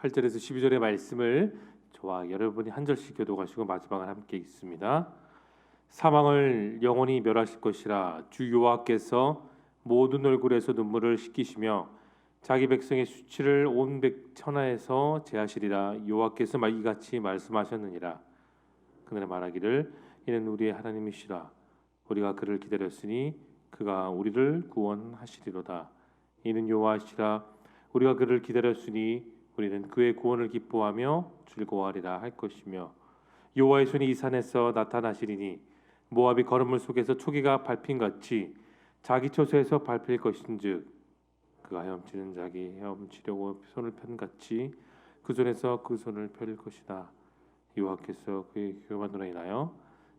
8절에서 12절의 말씀을 저와 여러분이 한 절씩 교독하시고 마지막을 함께 읽습니다. 사망을 영원히 멸하실 것이라 주 여호와께서 모든 얼굴에서 눈물을 씻기시며 자기 백성의 수치를 온 백천하에서 제하시리라. 여호와께서 이같이 말씀하셨느니라. 그날에 말하기를 이는 우리의 하나님이시라. 우리가 그를 기다렸으니 그가 우리를 구원하시리로다. 이는 여호와시라. 우리가 그를 기다렸으니 우리는 그의 구원을 기뻐하며 즐거워하리라 할 것이며 여호와의 손이 이 산에서 나타나시리니 모압이 거름물 속에서 초기가 밟힌 같이 자기 처소에서 밟힐 것인즉 그가 헤엄치는 자기 헤엄치려고 손을 편 같이 그 손에서 그 손을 펼 것이다. 여호와께서 그의 교만으로 인하여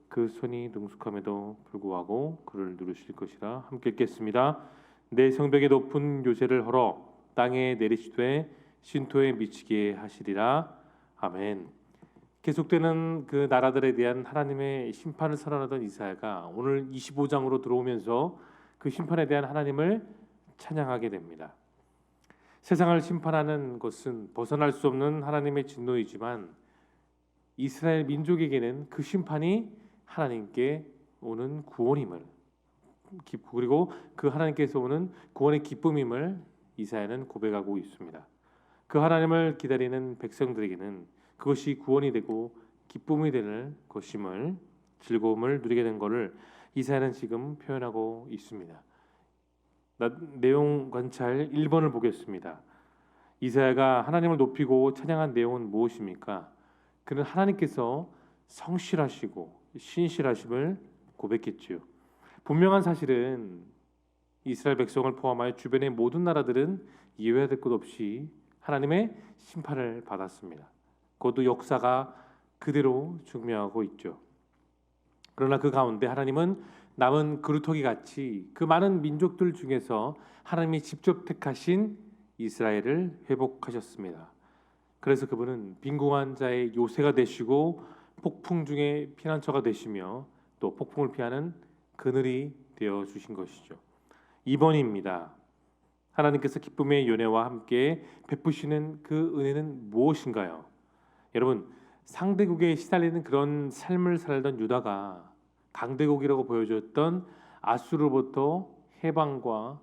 그 손이 능숙함에도 불구하고 그를 누르실 것이라. 함께 읽겠습니다. 내 성벽의 높은 요새를 헐어 땅에 내리시되 신토에 미치게 하시리라. 아멘. 계속되는 그 나라들에 대한 하나님의 심판을 선언하던 이사야가 오늘 25장으로 들어오면서 그 심판에 대한 하나님을 찬양하게 됩니다. 세상을 심판하는 것은 벗어날 수 없는 하나님의 진노이지만 이스라엘 민족에게는 그 심판이 하나님께 오는 구원임을, 그리고 그 하나님께서 오는 구원의 기쁨임을 이사야는 고백하고 있습니다. 그 하나님을 기다리는 백성들에게는 그것이 구원이 되고 기쁨이 되는 것임을, 즐거움을 누리게 된 것을 이사야는 지금 표현하고 있습니다. 내용 관찰 1번을 보겠습니다. 이사야가 하나님을 높이고 찬양한 내용은 무엇입니까? 그는 하나님께서 성실하시고 신실하심을 고백했지요. 분명한 사실은 이스라엘 백성을 포함하여 주변의 모든 나라들은 예외될 것 없이 하나님의 심판을 받았습니다. 그것도 역사가 그대로 증명하고 있죠. 그러나 그 가운데 하나님은 남은 그루터기 같이 그 많은 민족들 중에서 하나님이 직접 택하신 이스라엘을 회복하셨습니다. 그래서 그분은 빈궁한 자의 요새가 되시고 폭풍 중에 피난처가 되시며 또 폭풍을 피하는 그늘이 되어 주신 것이죠. 2번입니다. 하나님께서 기쁨의 연회와 함께 베푸시는 그 은혜는 무엇인가요? 여러분, 상대국에 시달리는 그런 삶을 살던 유다가 강대국이라고 보여줬던 아수르로부터 해방과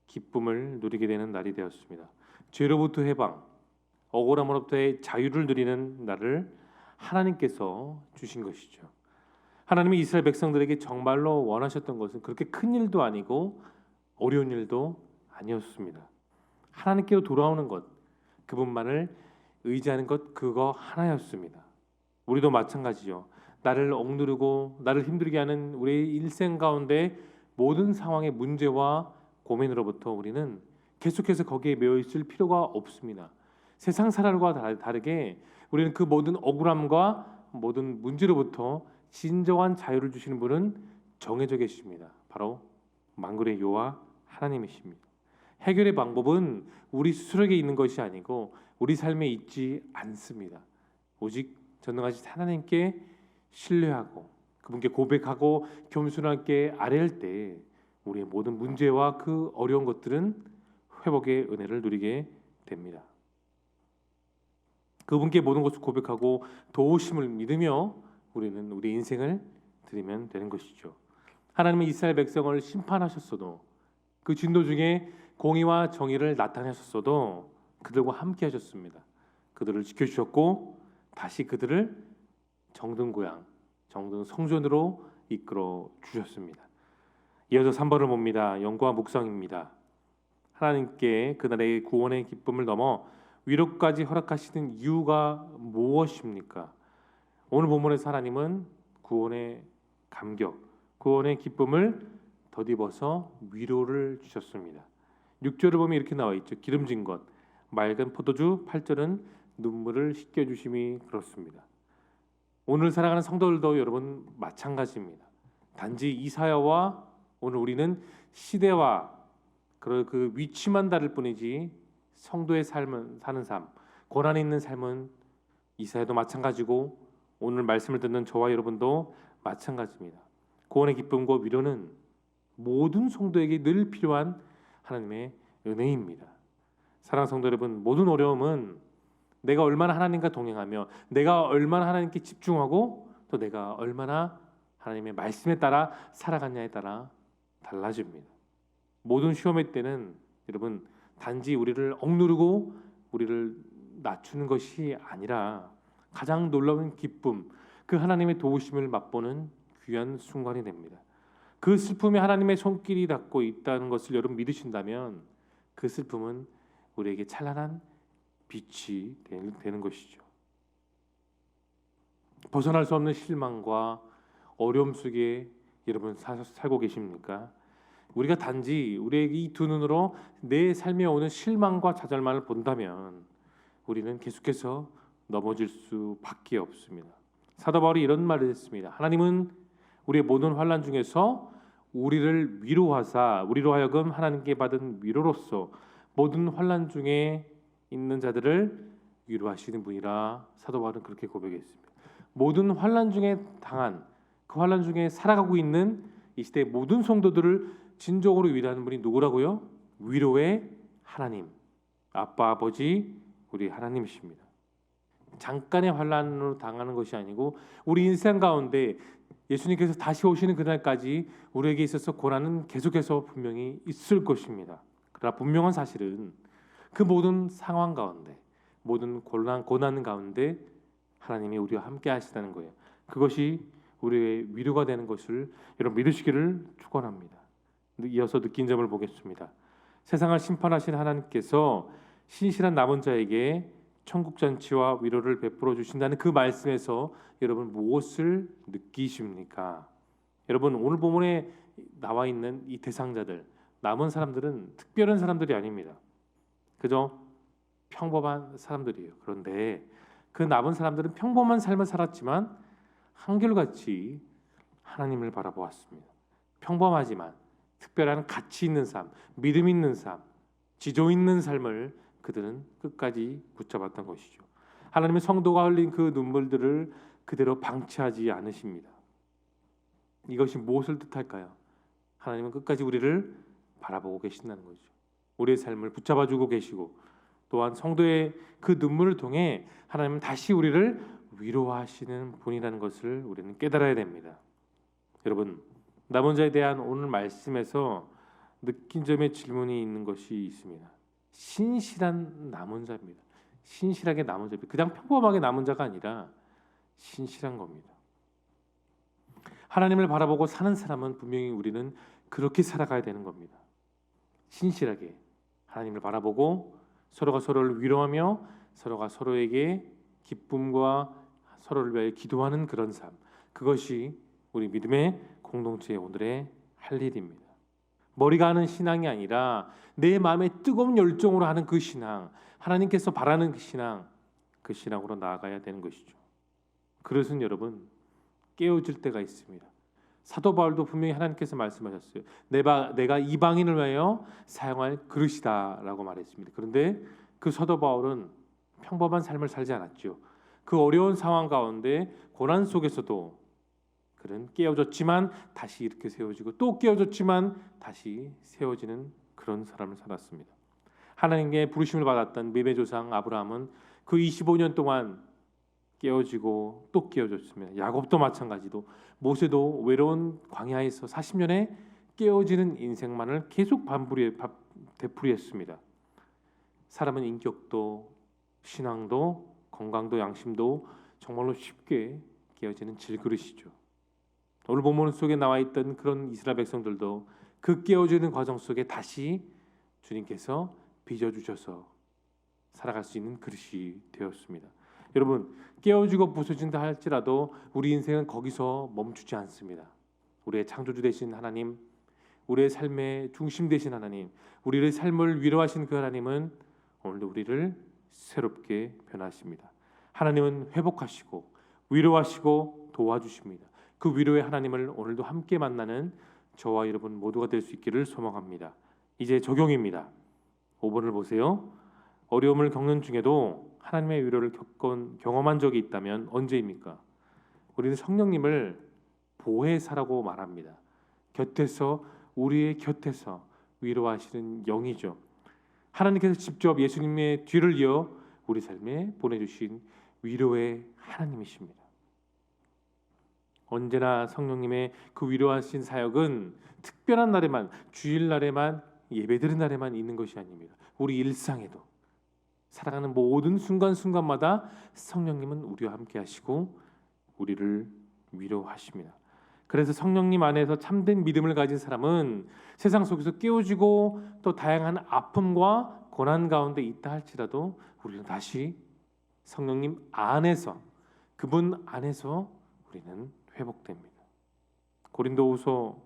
기쁨을 누리게 되는 날이 되었습니다. 죄로부터 해방, 억울함으로부터의 자유를 누리는 날을 하나님께서 주신 것이죠. 하나님이 이스라엘 백성들에게 정말로 원하셨던 것은 그렇게 큰 일도 아니고 어려운 일도 아니었습니다. 하나님께로 돌아오는 것, 그분만을 의지하는 것, 그거 하나였습니다. 우리도 마찬가지죠. 나를 억누르고 나를 힘들게 하는 우리의 일생 가운데 모든 상황의 문제와 고민으로부터 우리는 계속해서 거기에 매여 있을 필요가 없습니다. 세상 사람과 다르게 우리는 그 모든 억울함과 모든 문제로부터 진정한 자유를 주시는 분은 정해져 계십니다. 바로 만군의 여호와 하나님이십니다. 해결의 방법은 우리 스스로에게 있는 것이 아니고 우리 삶에 있지 않습니다. 오직 전능하신 하나님께 신뢰하고 그분께 고백하고 겸손하게 아뢰할 때 우리의 모든 문제와 그 어려운 것들은 회복의 은혜를 누리게 됩니다. 그분께 모든 것을 고백하고 도우심을 믿으며 우리는 우리 인생을 드리면 되는 것이죠. 하나님은 이스라엘 백성을 심판하셨어도 그 진도 중에 공의와 정의를 나타내셨어도 그들과 함께 하셨습니다. 그들을 지켜주셨고 다시 그들을 정든 고향, 정든 성전으로 이끌어 주셨습니다. 이어서 3번을 봅니다. 연구와 묵상입니다. 하나님께 그날의 구원의 기쁨을 넘어 위로까지 허락하시는 이유가 무엇입니까? 오늘 본문에서 하나님은 구원의 감격, 구원의 기쁨을 덧입어서 위로를 주셨습니다. 6절을 보면 이렇게 나와 있죠. 기름진 것, 맑은 포도주. 8절은 눈물을 씻겨주심이 그렇습니다. 오늘 살아가는 성도들도 여러분 마찬가지입니다. 단지 이사야와 오늘 우리는 시대와 그 위치만 다를 뿐이지 성도의 삶은, 사는 삶, 고난 있는 삶은 이사야도 마찬가지고 오늘 말씀을 듣는 저와 여러분도 마찬가지입니다. 구원의 기쁨과 위로는 모든 성도에게 늘 필요한 하나님의 은혜입니다. 사랑하는 성도 여러분, 모든 어려움은 내가 얼마나 하나님과 동행하며 내가 얼마나 하나님께 집중하고 또 내가 얼마나 하나님의 말씀에 따라 살아갔냐에 따라 달라집니다. 모든 시험의 때는 여러분 단지 우리를 억누르고 우리를 낮추는 것이 아니라 가장 놀라운 기쁨, 그 하나님의 도우심을 맛보는 귀한 순간이 됩니다. 그 슬픔에 하나님의 손길이 닿고 있다는 것을 여러분 믿으신다면 그 슬픔은 우리에게 찬란한 빛이 되는 것이죠. 벗어날 수 없는 실망과 어려움 속에 여러분 살고 계십니까? 우리가 단지 우리의 이 두 눈으로 내 삶에 오는 실망과 좌절만을 본다면 우리는 계속해서 넘어질 수밖에 없습니다. 사도 바울이 이런 말을 했습니다. 하나님은 우리의 모든 환난 중에서 우리를 위로하사 우리로 하여금 하나님께 받은 위로로서 모든 환난 중에 있는 자들을 위로하시는 분이라 사도 바울은 그렇게 고백했습니다. 모든 환난 중에 당한 그 환난 중에 살아가고 있는 이 시대의 모든 성도들을 진정으로 위로하는 분이 누구라고요? 위로의 하나님, 아빠, 아버지, 우리 하나님이십니다. 잠깐의 환난으로 당하는 것이 아니고 우리 인생 가운데 예수님께서 다시 오시는 그날까지 우리에게 있어서 고난은 계속해서 분명히 있을 것입니다. 그러나 분명한 사실은 그 모든 상황 가운데 모든 고난 가운데 하나님이 우리와 함께 하시다는 거예요. 그것이 우리의 위로가 되는 것을 여러분 믿으시기를 축원합니다. 이어서 느낀 점을 보겠습니다. 세상을 심판하신 하나님께서 신실한 남은 자에게 천국 잔치와 위로를 베풀어 주신다는 그 말씀에서 여러분 무엇을 느끼십니까? 여러분 오늘 본문에 나와 있는 이 대상자들 남은 사람들은 특별한 사람들이 아닙니다. 그저 평범한 사람들이에요. 그런데 그 남은 사람들은 평범한 삶을 살았지만 한결같이 하나님을 바라보았습니다. 평범하지만 특별한 가치 있는 삶, 믿음 있는 삶, 지조 있는 삶을 그들은 끝까지 붙잡았던 것이죠. 하나님의 성도가 흘린 그 눈물들을 그대로 방치하지 않으십니다. 이것이 무엇을 뜻할까요? 하나님은 끝까지 우리를 바라보고 계신다는 거죠. 우리의 삶을 붙잡아주고 계시고 또한 성도의 그 눈물을 통해 하나님은 다시 우리를 위로하시는 분이라는 것을 우리는 깨달아야 됩니다. 여러분 남은 자에 대한 오늘 말씀에서 느낀 점의 질문이 있는 것이 있습니다. 신실한 남은 자입니다. 신실하게 남은 자입니다. 그냥 평범하게 남은 자가 아니라 신실한 겁니다. 하나님을 바라보고 사는 사람은 분명히 우리는 그렇게 살아가야 되는 겁니다. 신실하게 하나님을 바라보고 서로가 서로를 위로하며 서로가 서로에게 기쁨과 서로를 위하여 기도하는 그런 삶, 그것이 우리 믿음의 공동체의 오늘의 할 일입니다. 머리가 하는 신앙이 아니라 내 마음에 뜨거운 열정으로 하는 그 신앙, 하나님께서 바라는 그 신앙으로 나아가야 되는 것이죠. 그릇은 여러분 깨어질 때가 있습니다. 사도 바울도 분명히 하나님께서 말씀하셨어요. 내가 이방인을 위하여 사용할 그릇이다라고 말했습니다. 그런데 그 사도 바울은 평범한 삶을 살지 않았죠. 그 어려운 상황 가운데 고난 속에서도 그는 깨어졌지만 다시 이렇게 세워지고 또 깨어졌지만 다시 세워지는 그런 사람을 살았습니다. 하나님께 부르심을 받았던 믿음의 조상 아브라함은 그 25년 동안 깨어지고 또 깨어졌습니다. 야곱도 마찬가지로 모세도 외로운 광야에서 40년의 깨어지는 인생만을 계속 되풀이했습니다. 사람은 인격도 신앙도 건강도 양심도 정말로 쉽게 깨어지는 질그릇이죠. 오늘 본문 속에 나와 있던 그런 이스라엘 백성들도 그 깨어지는 과정 속에 다시 주님께서 빚어주셔서 살아갈 수 있는 그릇이 되었습니다. 여러분 깨어지고 부서진다 할지라도 우리 인생은 거기서 멈추지 않습니다. 우리의 창조주 되신 하나님, 우리의 삶의 중심 되신 하나님, 우리의 삶을 위로하신 그 하나님은 오늘도 우리를 새롭게 변하십니다. 하나님은 회복하시고 위로하시고 도와주십니다. 그 위로의 하나님을 오늘도 함께 만나는 저와 여러분 모두가 될 수 있기를 소망합니다. 이제 적용입니다. 5번을 보세요. 어려움을 겪는 중에도 하나님의 위로를 경험한 적이 있다면 언제입니까? 우리는 성령님을 보혜사라고 말합니다. 곁에서 우리의 곁에서 위로하시는 영이죠. 하나님께서 직접 예수님의 뒤를 이어 우리 삶에 보내주신 위로의 하나님이십니다. 언제나 성령님의 그 위로하신 사역은 특별한 날에만, 주일날에만, 예배드리는 날에만 있는 것이 아닙니다. 우리 일상에도, 살아가는 모든 순간순간마다 성령님은 우리와 함께 하시고 우리를 위로하십니다. 그래서 성령님 안에서 참된 믿음을 가진 사람은 세상 속에서 깨어지고 또 다양한 아픔과 고난 가운데 있다 할지라도 우리는 다시 성령님 안에서, 그분 안에서 우리는 회복됩니다. 고린도후서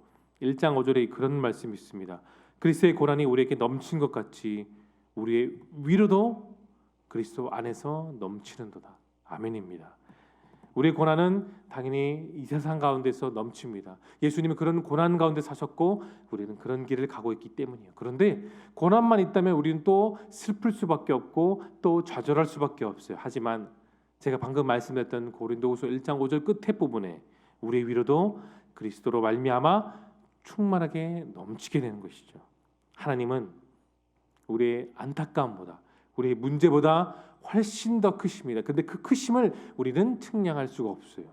1장 5절에 그런 말씀이 있습니다. 그리스도의 고난이 우리에게 넘친 것 같이 우리의 위로도 그리스도 안에서 넘치는도다. 아멘입니다. 우리의 고난은 당연히 이 세상 가운데서 넘칩니다. 예수님은 그런 고난 가운데 사셨고 우리는 그런 길을 가고 있기 때문이에요. 그런데 고난만 있다면 우리는 또 슬플 수밖에 없고 또 좌절할 수밖에 없어요. 하지만 제가 방금 말씀드렸던 고린도후서 1장 5절 끝에 부분에 우리의 위로도 그리스도로 말미암아 충만하게 넘치게 되는 것이죠. 하나님은 우리의 안타까움보다, 우리의 문제보다 훨씬 더 크십니다. 근데 그 크심을 우리는 측량할 수가 없어요.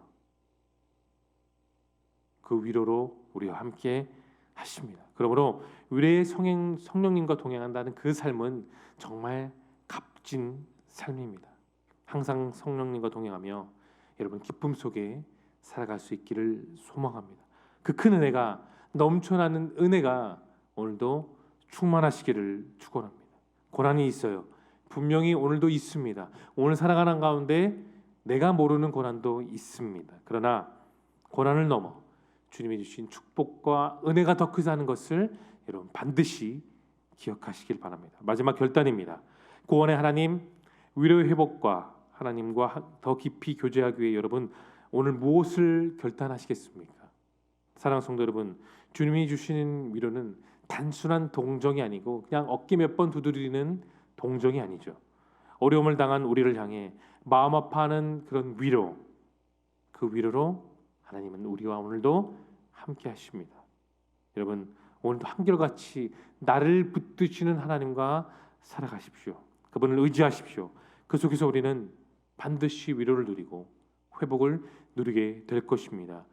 그 위로로 우리와 함께 하십니다. 그러므로 위로의 성령님과 동행한다는 그 삶은 정말 값진 삶입니다. 항상 성령님과 동행하며 여러분 기쁨 속에 살아갈 수 있기를 소망합니다. 그 큰 은혜가, 넘쳐나는 은혜가 오늘도 충만하시기를 축원합니다. 고난이 있어요. 분명히 오늘도 있습니다. 오늘 살아가는 가운데 내가 모르는 고난도 있습니다. 그러나 고난을 넘어 주님이 주신 축복과 은혜가 더 크다는 것을 여러분 반드시 기억하시길 바랍니다. 마지막 결단입니다. 구원의 하나님, 위로의 회복과 하나님과 더 깊이 교제하기 위해 여러분 오늘 무엇을 결단하시겠습니까? 사랑하는 성도 여러분, 주님이 주시는 위로는 단순한 동정이 아니고 그냥 어깨 몇 번 두드리는 동정이 아니죠. 어려움을 당한 우리를 향해 마음 아파하는 그런 위로, 그 위로로 하나님은 우리와 오늘도 함께 하십니다. 여러분 오늘도 한결같이 나를 붙드시는 하나님과 살아가십시오. 그분을 의지하십시오. 그 속에서 우리는 반드시 위로를 누리고 회복을 누리게 될 것입니다.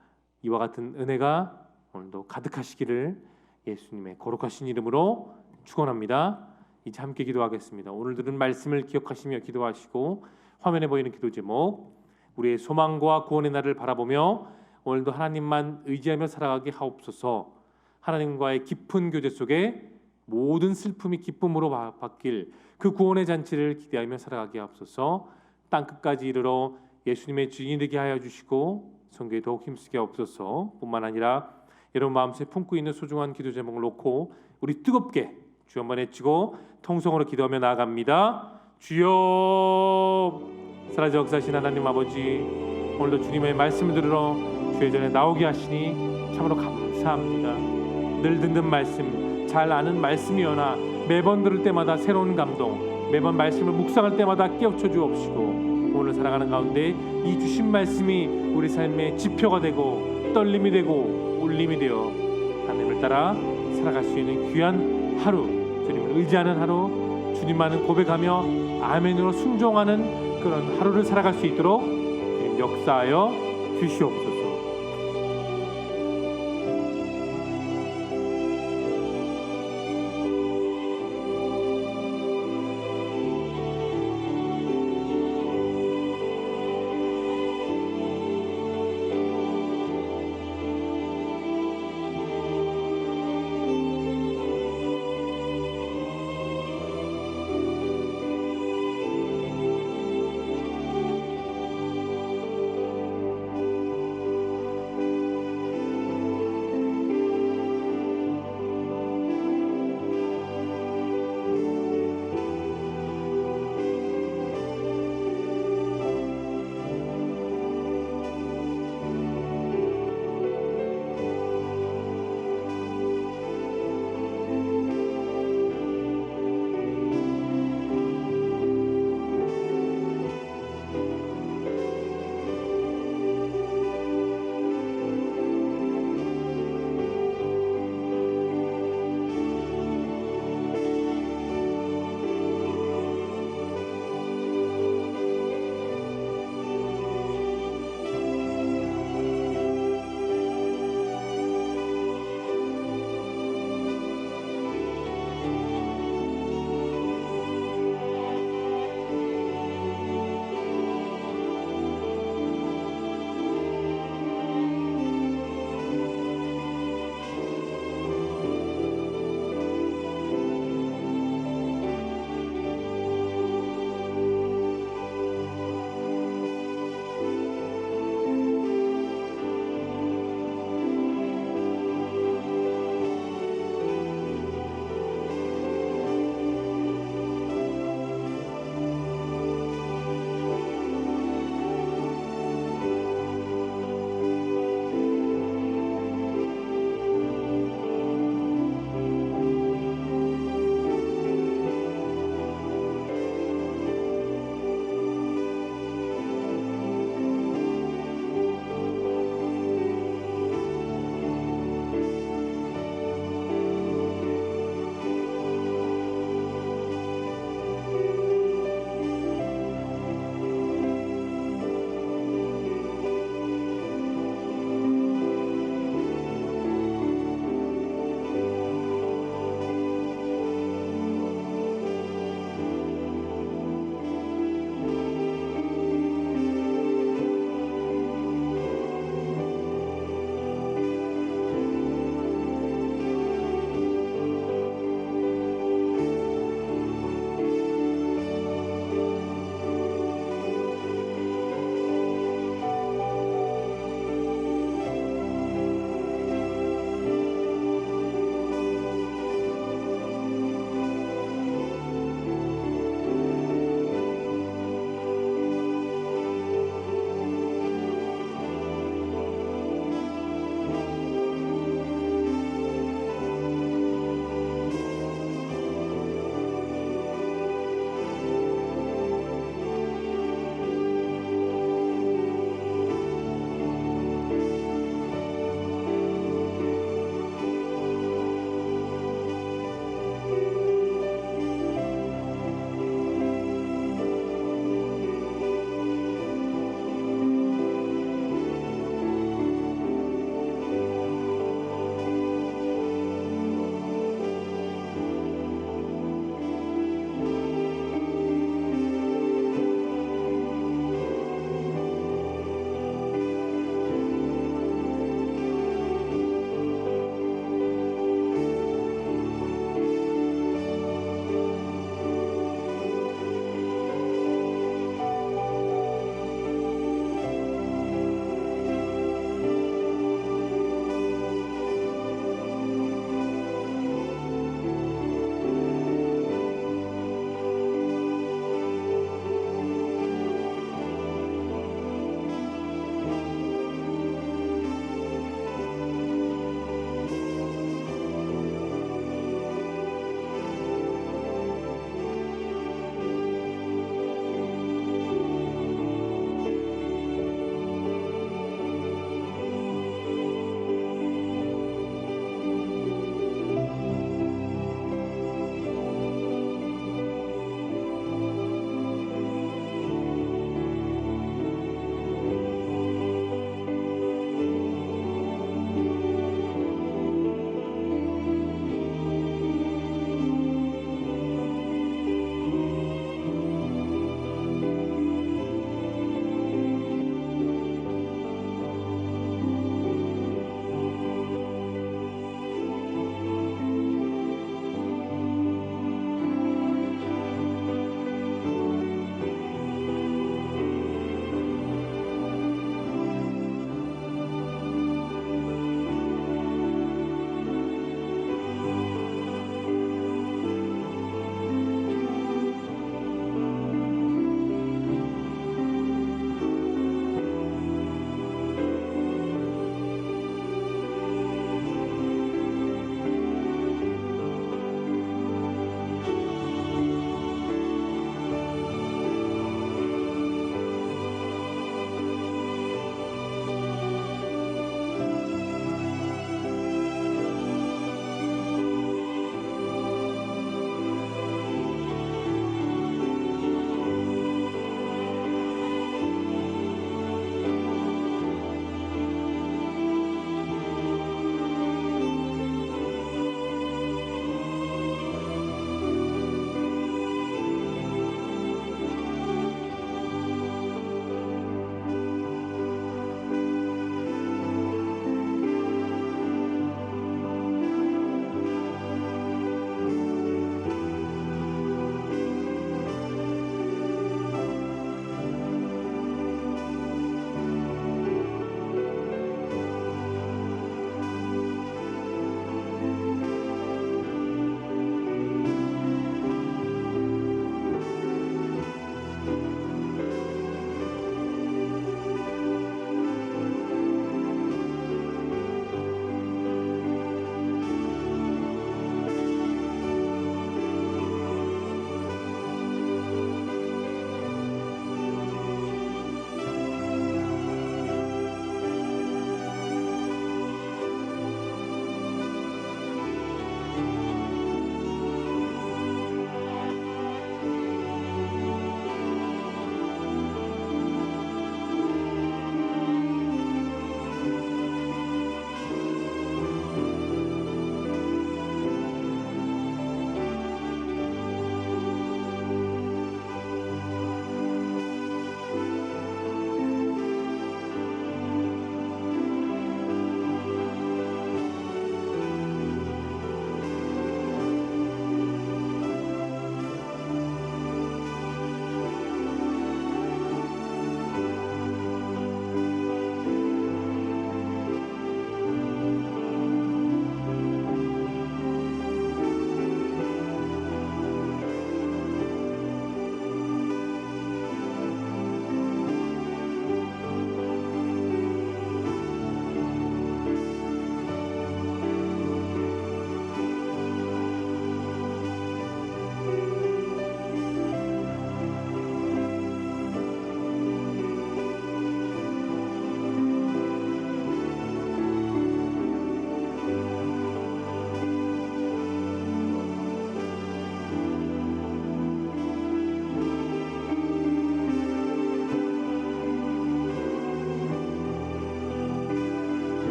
이와 같은 은혜가 오늘도 가득하시기를 예수님의 거룩하신 이름으로 축원합니다. 이제 함께 기도하겠습니다. 오늘 들은 말씀을 기억하시며 기도하시고 화면에 보이는 기도 제목, 우리의 소망과 구원의 날을 바라보며 오늘도 하나님만 의지하며 살아가게 하옵소서. 하나님과의 깊은 교제 속에 모든 슬픔이 기쁨으로 바뀔 그 구원의 잔치를 기대하며 살아가게 하옵소서. 땅끝까지 이르러 예수님의 주인이 되게 하여 주시고 선교에 더욱 힘쓰게 하옵소서. 뿐만 아니라 여러분 마음속에 품고 있는 소중한 기도 제목을 놓고 우리 뜨겁게 주여 한번 외치고 통성으로 기도하며 나아갑니다. 주여, 살아서 역사하신 하나님 아버지, 오늘도 주님의 말씀을 들으러 주의 전에 나오게 하시니 참으로 감사합니다. 늘 듣는 말씀, 잘 아는 말씀이오나 매번 들을 때마다 새로운 감동, 매번 말씀을 묵상할 때마다 깨우쳐 주옵시고 오늘 살아가는 가운데 이 주신 말씀이 우리 삶의 지표가 되고 떨림이 되고 울림이 되어 하나님을 따라 살아갈 수 있는 귀한 하루, 주님을 의지하는 하루, 주님만을 고백하며 아멘으로 순종하는 그런 하루를 살아갈 수 있도록 역사하여 주시옵소서.